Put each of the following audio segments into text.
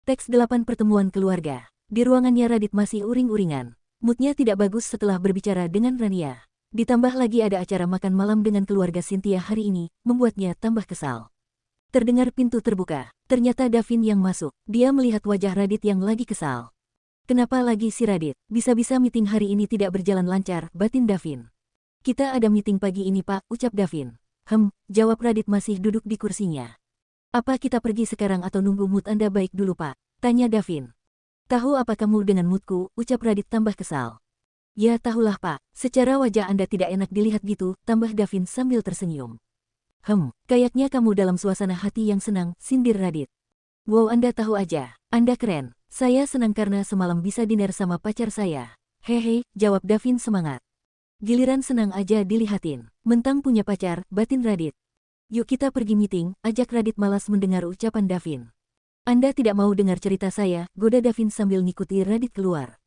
Teks 8 pertemuan keluarga. Di ruangannya Radit masih uring-uringan. Moodnya tidak bagus setelah berbicara dengan Rania. Ditambah lagi ada acara makan malam dengan keluarga Cynthia hari ini, membuatnya tambah kesal. Terdengar pintu terbuka. Ternyata Davin yang masuk. Dia melihat wajah Radit yang lagi kesal. Kenapa lagi si Radit? Bisa-bisa meeting hari ini tidak berjalan lancar, batin Davin. Kita ada meeting pagi ini pak, ucap Davin. Jawab Radit masih duduk di kursinya. Apa kita pergi sekarang atau nunggu mood Anda baik dulu pak? Tanya Davin. Tahu apa kamu dengan moodku, ucap Radit tambah kesal. Ya tahulah pak, secara wajah Anda tidak enak dilihat gitu, tambah Davin sambil tersenyum. Kayaknya kamu dalam suasana hati yang senang, sindir Radit. Wow Anda tahu aja, Anda keren. Saya senang karena semalam bisa dinner sama pacar saya. Hehe, jawab Davin semangat. Giliran senang aja dilihatin. Mentang punya pacar, batin Radit. Yuk kita pergi meeting, ajak Radit malas mendengar ucapan Davin. Anda tidak mau dengar cerita saya, goda Davin sambil ngikuti Radit keluar.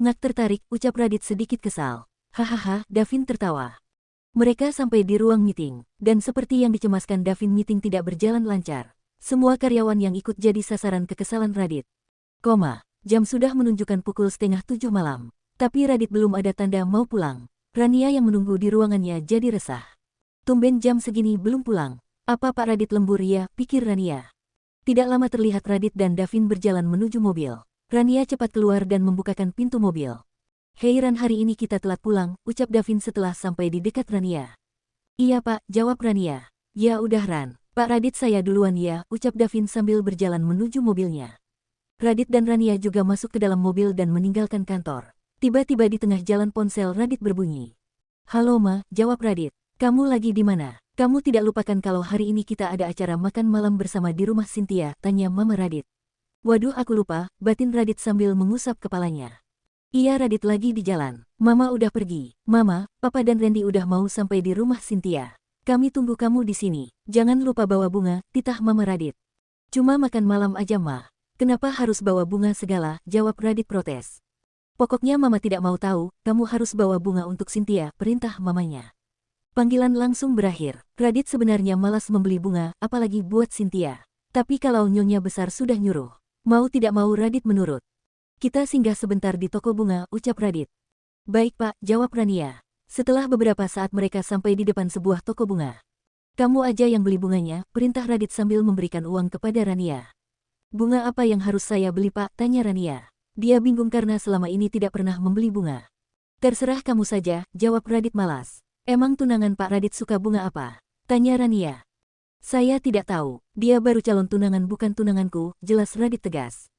Ngak tertarik, ucap Radit sedikit kesal. Hahaha, Davin tertawa. Mereka sampai di ruang meeting, dan seperti yang dicemaskan Davin meeting tidak berjalan lancar. Semua karyawan yang ikut jadi sasaran kekesalan Radit. Jam sudah menunjukkan pukul 6:30 malam. Tapi Radit belum ada tanda mau pulang. Rania yang menunggu di ruangannya jadi resah. Tumben jam segini belum pulang. Apa Pak Radit lembur ya, pikir Rania. Tidak lama terlihat Radit dan Davin berjalan menuju mobil. Rania cepat keluar dan membukakan pintu mobil. Hei Ran, hari ini kita telat pulang, ucap Davin setelah sampai di dekat Rania. Iya Pak, jawab Rania. Ya udah Ran, Pak Radit saya duluan ya, ucap Davin sambil berjalan menuju mobilnya. Radit dan Rania juga masuk ke dalam mobil dan meninggalkan kantor. Tiba-tiba di tengah jalan ponsel Radit berbunyi. Halo Ma, jawab Radit. Kamu lagi di mana? Kamu tidak lupakan kalau hari ini kita ada acara makan malam bersama di rumah Cynthia, tanya Mama Radit. Waduh aku lupa, batin Radit sambil mengusap kepalanya. Iya Radit lagi di jalan. Mama udah pergi. Mama, Papa dan Randy udah mau sampai di rumah Cynthia. Kami tunggu kamu di sini. Jangan lupa bawa bunga, titah Mama Radit. Cuma makan malam aja Ma. Kenapa harus bawa bunga segala, jawab Radit protes. Pokoknya Mama tidak mau tahu, kamu harus bawa bunga untuk Cynthia, perintah mamanya. Panggilan langsung berakhir. Radit sebenarnya malas membeli bunga, apalagi buat Cynthia. Tapi kalau nyonya besar sudah nyuruh, mau tidak mau Radit menurut. Kita singgah sebentar di toko bunga, ucap Radit. Baik Pak, jawab Rania. Setelah beberapa saat mereka sampai di depan sebuah toko bunga. Kamu aja yang beli bunganya, perintah Radit sambil memberikan uang kepada Rania. Bunga apa yang harus saya beli Pak, tanya Rania. Dia bingung karena selama ini tidak pernah membeli bunga. Terserah kamu saja, jawab Radit malas. Emang tunangan Pak Radit suka bunga apa? Tanya Rania. Saya tidak tahu, dia baru calon tunangan bukan tunanganku, jelas Radit tegas.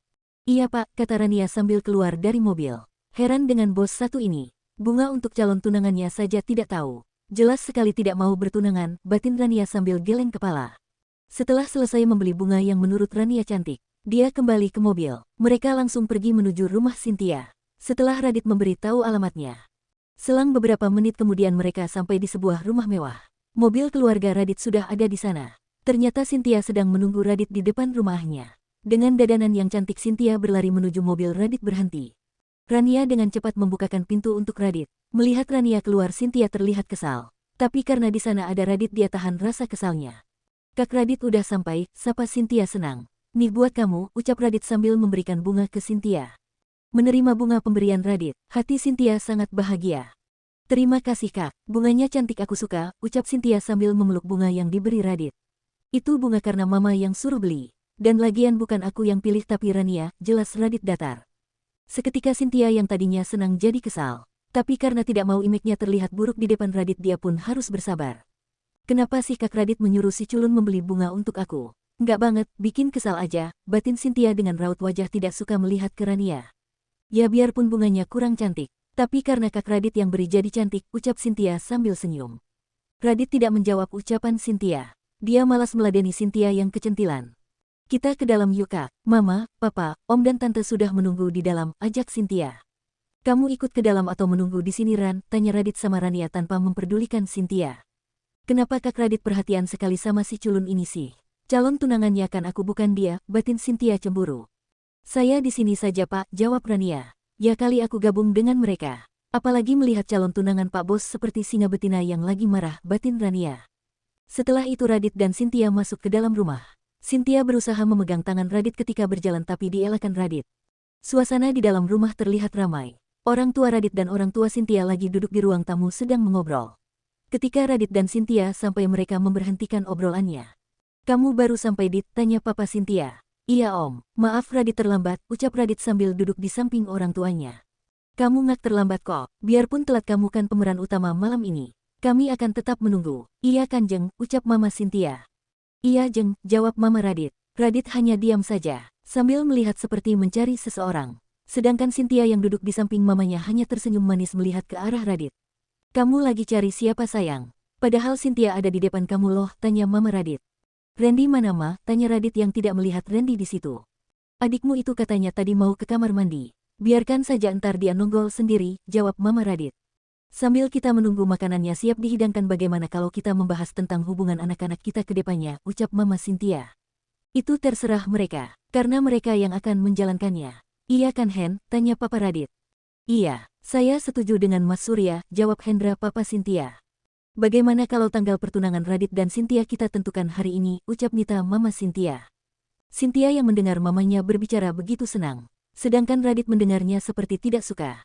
Iya Pak, kata Rania sambil keluar dari mobil. Heran dengan bos satu ini. Bunga untuk calon tunangannya saja tidak tahu. Jelas sekali tidak mau bertunangan, batin Rania sambil geleng kepala. Setelah selesai membeli bunga yang menurut Rania cantik, dia kembali ke mobil. Mereka langsung pergi menuju rumah Cynthia. Setelah Radit memberi tahu alamatnya. Selang beberapa menit kemudian mereka sampai di sebuah rumah mewah. Mobil keluarga Radit sudah ada di sana. Ternyata Cynthia sedang menunggu Radit di depan rumahnya. Dengan dadanan yang cantik Cynthia berlari menuju mobil Radit berhenti. Rania dengan cepat membukakan pintu untuk Radit. Melihat Rania keluar Cynthia terlihat kesal. Tapi karena di sana ada Radit dia tahan rasa kesalnya. Kak Radit udah sampai, sapa Cynthia senang. Nih buat kamu, ucap Radit sambil memberikan bunga ke Cynthia. Menerima bunga pemberian Radit, hati Cynthia sangat bahagia. Terima kasih Kak, bunganya cantik aku suka, ucap Cynthia sambil memeluk bunga yang diberi Radit. Itu bunga karena Mama yang suruh beli. Dan lagian bukan aku yang pilih tapi Rania, jelas Radit datar. Seketika Cynthia yang tadinya senang jadi kesal. Tapi karena tidak mau image-nya terlihat buruk di depan Radit dia pun harus bersabar. Kenapa sih Kak Radit menyuruh si culun membeli bunga untuk aku? Enggak banget, bikin kesal aja, batin Cynthia dengan raut wajah tidak suka melihat ke Rania. Ya biarpun bunganya kurang cantik, tapi karena Kak Radit yang beri jadi cantik, ucap Cynthia sambil senyum. Radit tidak menjawab ucapan Cynthia. Dia malas meladeni Cynthia yang kecentilan. Kita ke dalam yuk Kak, Mama, Papa, Om dan Tante sudah menunggu di dalam, ajak Cynthia. Kamu ikut ke dalam atau menunggu di sini Ran, tanya Radit sama Rania tanpa memperdulikan Cynthia. Kenapa Kak Radit perhatian sekali sama si culun ini sih? Calon tunangannya kan aku bukan dia, batin Cynthia cemburu. Saya di sini saja Pak, jawab Rania. Ya kali aku gabung dengan mereka. Apalagi melihat calon tunangan Pak Bos seperti singa betina yang lagi marah, batin Rania. Setelah itu Radit dan Cynthia masuk ke dalam rumah. Cynthia berusaha memegang tangan Radit ketika berjalan tapi dielakkan Radit. Suasana di dalam rumah terlihat ramai. Orang tua Radit dan orang tua Cynthia lagi duduk di ruang tamu sedang mengobrol. Ketika Radit dan Cynthia sampai mereka memberhentikan obrolannya. Kamu baru sampai Dit, tanya Papa Cynthia. Iya Om, maaf Radit terlambat, ucap Radit sambil duduk di samping orang tuanya. Kamu nggak terlambat kok, biarpun telat kamu kan pemeran utama malam ini. Kami akan tetap menunggu. Iya kan Jeng, ucap Mama Cynthia. Iya Jeng, jawab Mama Radit. Radit hanya diam saja, sambil melihat seperti mencari seseorang. Sedangkan Cynthia yang duduk di samping mamanya hanya tersenyum manis melihat ke arah Radit. Kamu lagi cari siapa sayang? Padahal Cynthia ada di depan kamu loh, tanya Mama Radit. Randy mana Ma? Tanya Radit yang tidak melihat Randy di situ. Adikmu itu katanya tadi mau ke kamar mandi. Biarkan saja entar dia nongol sendiri, jawab Mama Radit. Sambil kita menunggu makanannya siap dihidangkan bagaimana kalau kita membahas tentang hubungan anak-anak kita ke depannya, ucap Mama Cynthia. Itu terserah mereka, karena mereka yang akan menjalankannya. Iya kan Hen? Tanya Papa Radit. Iya, saya setuju dengan Mas Surya, jawab Hendra Papa Cynthia. Bagaimana kalau tanggal pertunangan Radit dan Cynthia kita tentukan hari ini, ucap Nita Mama Cynthia. Cynthia yang mendengar mamanya berbicara begitu senang, sedangkan Radit mendengarnya seperti tidak suka.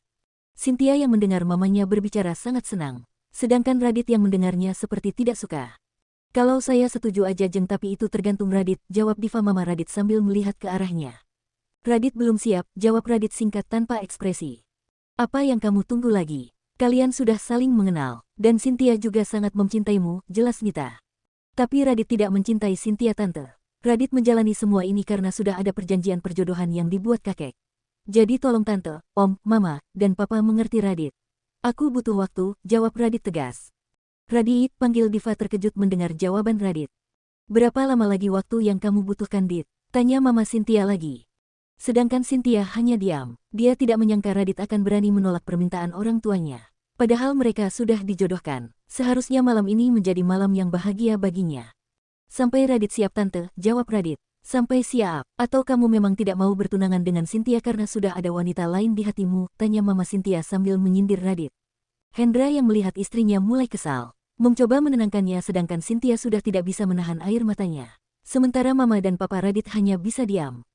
Cynthia yang mendengar mamanya berbicara sangat senang, sedangkan Radit yang mendengarnya seperti tidak suka. Kalau saya setuju aja Jeng tapi itu tergantung Radit, jawab Diva Mama Radit sambil melihat ke arahnya. Radit belum siap, jawab Radit singkat tanpa ekspresi. Apa yang kamu tunggu lagi? Kalian sudah saling mengenal, dan Cynthia juga sangat mencintaimu, jelas Nita. Tapi Radit tidak mencintai Cynthia Tante. Radit menjalani semua ini karena sudah ada perjanjian perjodohan yang dibuat kakek. Jadi tolong Tante, Om, Mama, dan Papa mengerti Radit. Aku butuh waktu, jawab Radit tegas. Radit, panggil Diva terkejut mendengar jawaban Radit. Berapa lama lagi waktu yang kamu butuhkan Dit? Tanya Mama Cynthia lagi. Sedangkan Cynthia hanya diam. Dia tidak menyangka Radit akan berani menolak permintaan orang tuanya. Padahal mereka sudah dijodohkan. Seharusnya malam ini menjadi malam yang bahagia baginya. Sampai Radit siap Tante, jawab Radit. Sampai siap, atau kamu memang tidak mau bertunangan dengan Cynthia karena sudah ada wanita lain di hatimu, tanya Mama Cynthia sambil menyindir Radit. Hendra yang melihat istrinya mulai kesal. Mencoba menenangkannya sedangkan Cynthia sudah tidak bisa menahan air matanya. Sementara Mama dan Papa Radit hanya bisa diam.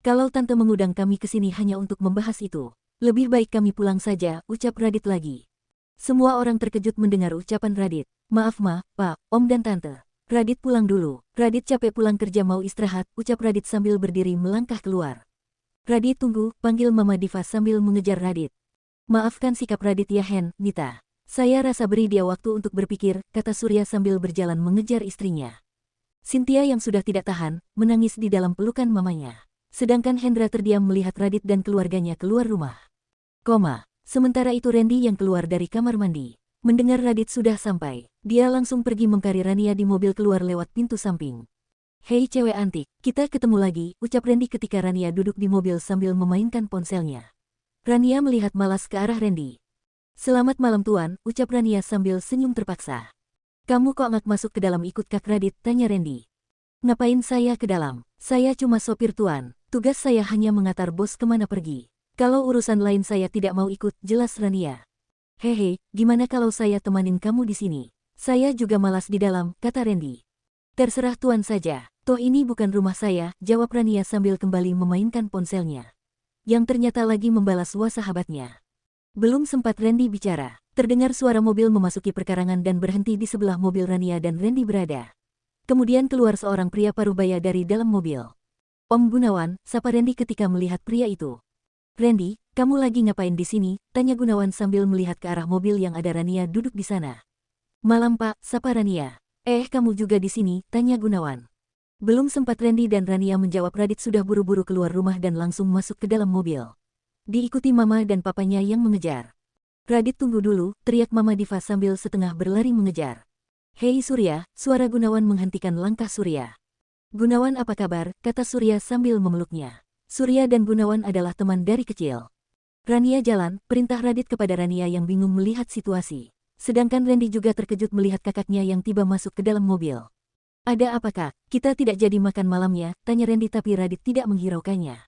Kalau Tante mengundang kami ke sini hanya untuk membahas itu, lebih baik kami pulang saja, ucap Radit lagi. Semua orang terkejut mendengar ucapan Radit. Maaf Ma, Pak, Om dan Tante. Radit pulang dulu. Radit capek pulang kerja mau istirahat, ucap Radit sambil berdiri melangkah keluar. Radit tunggu, panggil Mama Diva sambil mengejar Radit. Maafkan sikap Radit ya Hen, Nita. Saya rasa beri dia waktu untuk berpikir, kata Surya sambil berjalan mengejar istrinya. Cynthia yang sudah tidak tahan, menangis di dalam pelukan mamanya. Sedangkan Hendra terdiam melihat Radit dan keluarganya keluar rumah. Sementara itu Randy yang keluar dari kamar mandi. Mendengar Radit sudah sampai, dia langsung pergi mengkari Rania di mobil keluar lewat pintu samping. Hei cewek antik, kita ketemu lagi, ucap Randy ketika Rania duduk di mobil sambil memainkan ponselnya. Rania melihat malas ke arah Randy. Selamat malam Tuan, ucap Rania sambil senyum terpaksa. Kamu kok nggak masuk ke dalam ikut Kak Radit, tanya Randy. Ngapain saya ke dalam? Saya cuma sopir Tuan. Tugas saya hanya mengantar bos kemana pergi. Kalau urusan lain saya tidak mau ikut, jelas Rania. Hehe, gimana kalau saya temanin kamu di sini? Saya juga malas di dalam, kata Randy. Terserah Tuan saja, toh ini bukan rumah saya, jawab Rania sambil kembali memainkan ponselnya. Yang ternyata lagi membalas sahabatnya. Belum sempat Randy bicara, terdengar suara mobil memasuki perkarangan dan berhenti di sebelah mobil Rania dan Randy berada. Kemudian keluar seorang pria parubaya dari dalam mobil. Om Gunawan, sapa Randy ketika melihat pria itu. Randy, kamu lagi ngapain di sini? Tanya Gunawan sambil melihat ke arah mobil yang ada Rania duduk di sana. Malam Pak, sapa Rania. Kamu juga di sini? Tanya Gunawan. Belum sempat Randy dan Rania menjawab Radit sudah buru-buru keluar rumah dan langsung masuk ke dalam mobil. Diikuti Mama dan Papanya yang mengejar. Radit tunggu dulu, teriak Mama Diva sambil setengah berlari mengejar. Hei Surya, suara Gunawan menghentikan langkah Surya. Gunawan apa kabar, kata Surya sambil memeluknya. Surya dan Gunawan adalah teman dari kecil. Rania jalan, perintah Radit kepada Rania yang bingung melihat situasi. Sedangkan Randy juga terkejut melihat kakaknya yang tiba masuk ke dalam mobil. Ada apa Kak? Kita tidak jadi makan malamnya, tanya Randy tapi Radit tidak menghiraukannya.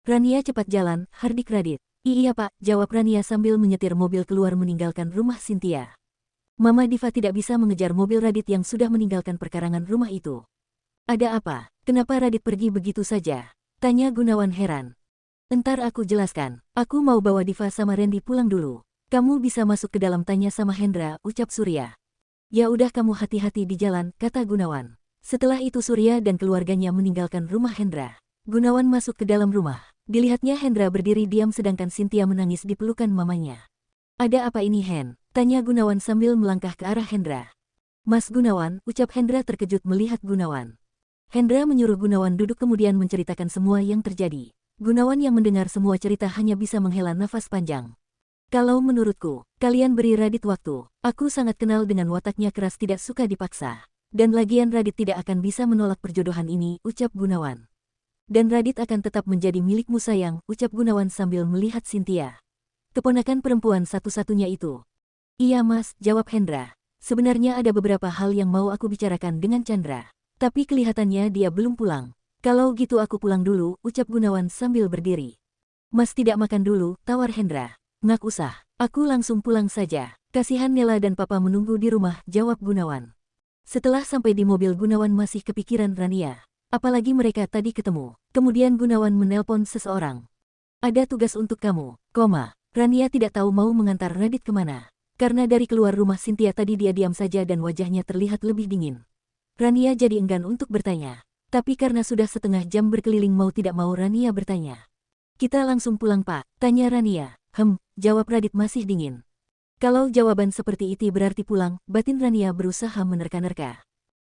Rania cepat jalan, hardik Radit. Iya Pak, jawab Rania sambil menyetir mobil keluar meninggalkan rumah Cynthia. Mama Diva tidak bisa mengejar mobil Radit yang sudah meninggalkan perkarangan rumah itu. Ada apa? Kenapa Radit pergi begitu saja? Tanya Gunawan heran. Entar aku jelaskan. Aku mau bawa Diva sama Randy pulang dulu. Kamu bisa masuk ke dalam, tanya sama Hendra, ucap Surya. Ya udah, kamu hati-hati di jalan, kata Gunawan. Setelah itu Surya dan keluarganya meninggalkan rumah Hendra. Gunawan masuk ke dalam rumah. Dilihatnya Hendra berdiri diam sedangkan Cynthia menangis di pelukan mamanya. Ada apa ini, Hen? Tanya Gunawan sambil melangkah ke arah Hendra. Mas Gunawan, ucap Hendra terkejut melihat Gunawan. Hendra menyuruh Gunawan duduk kemudian menceritakan semua yang terjadi. Gunawan yang mendengar semua cerita hanya bisa menghela nafas panjang. Kalau menurutku, kalian beri Radit waktu. Aku sangat kenal dengan wataknya keras, tidak suka dipaksa. Dan lagian Radit tidak akan bisa menolak perjodohan ini, ucap Gunawan. Dan Radit akan tetap menjadi milikmu sayang, ucap Gunawan sambil melihat Cynthia. Keponakan perempuan satu-satunya itu. Iya mas, jawab Hendra. Sebenarnya ada beberapa hal yang mau aku bicarakan dengan Chandra. Tapi kelihatannya dia belum pulang. Kalau gitu aku pulang dulu, ucap Gunawan sambil berdiri. Mas tidak makan dulu, tawar Hendra. Nggak usah, aku langsung pulang saja. Kasihan Nela dan Papa menunggu di rumah, jawab Gunawan. Setelah sampai di mobil Gunawan masih kepikiran Rania. Apalagi mereka tadi ketemu. Kemudian Gunawan menelpon seseorang. Ada tugas untuk kamu, Rania tidak tahu mau mengantar Radit kemana. Karena dari keluar rumah Cynthia tadi dia diam saja dan wajahnya terlihat lebih dingin. Rania jadi enggan untuk bertanya. Tapi karena sudah setengah jam berkeliling mau tidak mau Rania bertanya. Kita langsung pulang pak, tanya Rania. Jawab Radit masih dingin. Kalau jawaban seperti itu berarti pulang, batin Rania berusaha menerka-nerka.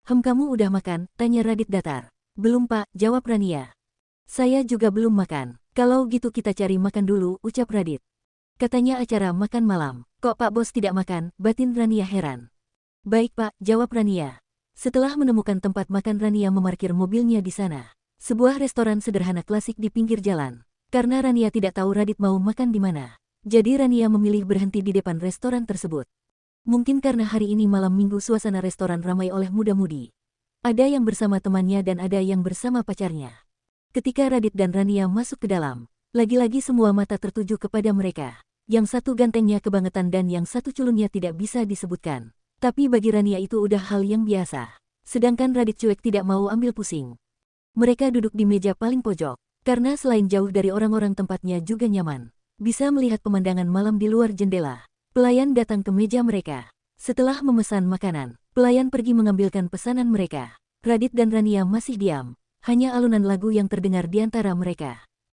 Kamu udah makan, tanya Radit datar. Belum pak, jawab Rania. Saya juga belum makan. Kalau gitu kita cari makan dulu, ucap Radit. Katanya acara makan malam. Kok Pak Bos tidak makan, batin Rania heran. Baik pak, jawab Rania. Setelah menemukan tempat makan Rania memarkir mobilnya di sana. Sebuah restoran sederhana klasik di pinggir jalan. Karena Rania tidak tahu Radit mau makan di mana. Jadi Rania memilih berhenti di depan restoran tersebut. Mungkin karena hari ini malam minggu suasana restoran ramai oleh muda-mudi. Ada yang bersama temannya dan ada yang bersama pacarnya. Ketika Radit dan Rania masuk ke dalam, lagi-lagi semua mata tertuju kepada mereka. Yang satu gantengnya kebangetan dan yang satu culunnya tidak bisa disebutkan. Tapi bagi Rania itu udah hal yang biasa. Sedangkan Radit cuek tidak mau ambil pusing. Mereka duduk di meja paling pojok. Karena selain jauh dari orang-orang tempatnya juga nyaman. Bisa melihat pemandangan malam di luar jendela. Pelayan datang ke meja mereka. Setelah memesan makanan, pelayan pergi mengambilkan pesanan mereka. Radit dan Rania masih diam. Hanya alunan lagu yang terdengar di antara mereka.